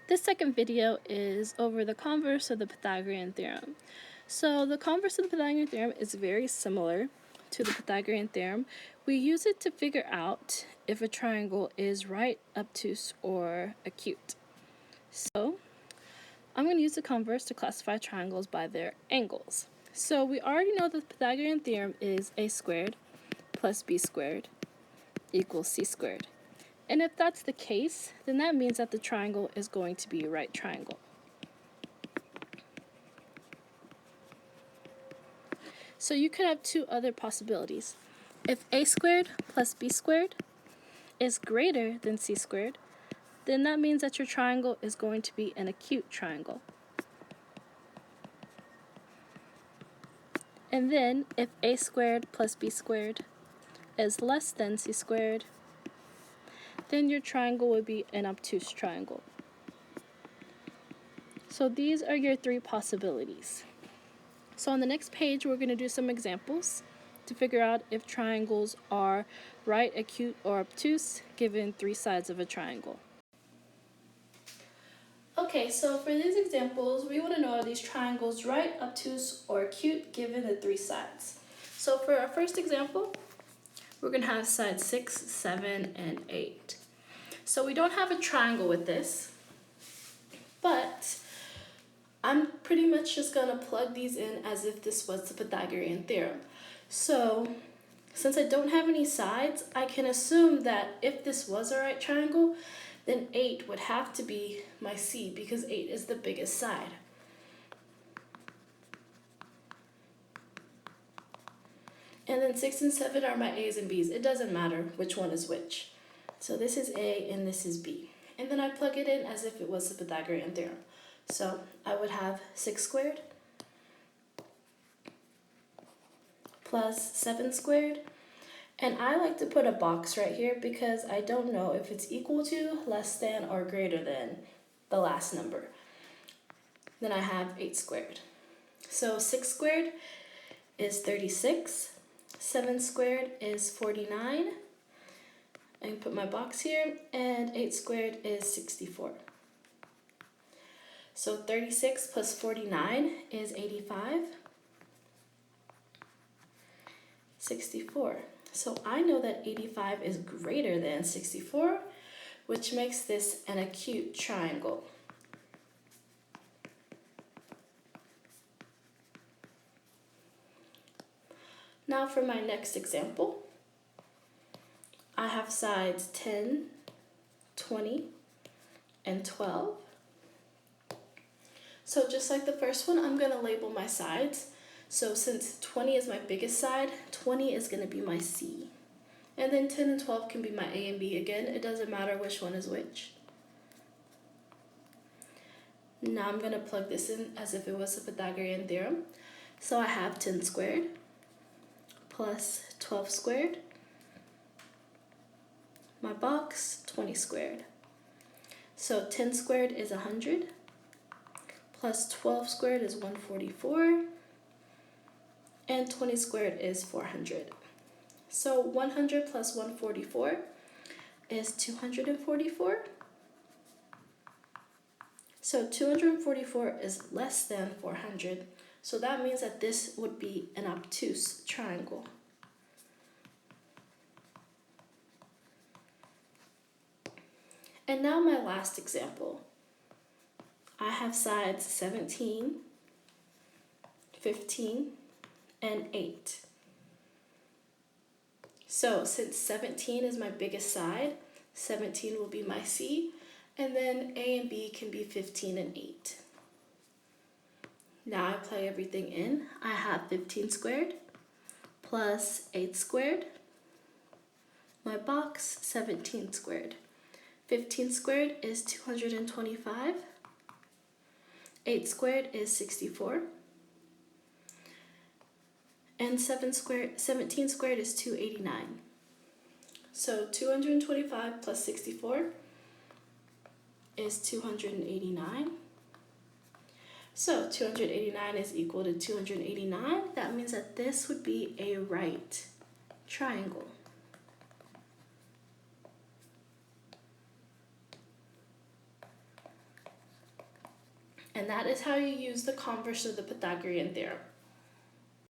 This second video is over the converse of the Pythagorean theorem. So the converse of the Pythagorean theorem is very similar to the Pythagorean theorem. We use it to figure out if a triangle is right, obtuse, or acute. So I'm going to use the converse to classify triangles by their angles. So we already know that the Pythagorean theorem is a squared plus b squared equals c squared. And if that's the case, then that means that the triangle is going to be a right triangle. So you could have two other possibilities. If a squared plus b squared is greater than c squared, then that means that your triangle is going to be an acute triangle. And then if a squared plus b squared is less than c squared, then your triangle would be an obtuse triangle. So these are your three possibilities. So on the next page, we're going to do some examples to figure out if triangles are right, acute, or obtuse given three sides of a triangle. Okay, so for these examples, we want to know are these triangles right, obtuse, or acute given the three sides. So for our first example, we're going to have sides 6, 7, and 8. So we don't have a triangle with this, but I'm pretty much just going to plug these in as if this was the Pythagorean theorem. So since I don't have any sides, I can assume that if this was a right triangle, then 8 would have to be my C because 8 is the biggest side. And then 6 and 7 are my A's and B's. It doesn't matter which one is which. So this is A and this is B. And then I plug it in as if it was the Pythagorean theorem. So I would have 6 squared plus 7 squared. And I like to put a box right here because I don't know if it's equal to, less than, or greater than the last number. Then I have 8 squared. So 6 squared is 36. 7 squared is 49. I can put my box here. And 8 squared is 64. So 36 plus 49 is 85. 64. So I know that 85 is greater than 64, which makes this an acute triangle. Now for my next example, I have sides 10, 20, and 12. So just like the first one, I'm going to label my sides. So since 20 is my biggest side, 20 is going to be my C. And then 10 and 12 can be my A and B. Again, it doesn't matter which one is which. Now I'm going to plug this in as if it was a Pythagorean theorem. So I have 10 squared plus 12 squared. My box, 20 squared. So 10 squared is 100. Plus 12 squared is 144. And 20 squared is 400. So 100 plus 144 is 244. So 244 is less than 400. So that means that this would be an obtuse triangle. And now my last example. I have sides 17, 15, and 8. So since 17 is my biggest side, 17 will be my C, and then A and B can be 15 and 8. Now I plug everything in. I have 15 squared plus 8 squared. My box, 17 squared. 15 squared is 225. 8 squared is 64. And 17 squared is 289. So 225 plus 64 is 289. So 289 is equal to 289. That means that this would be a right triangle. And that is how you use the converse of the Pythagorean theorem.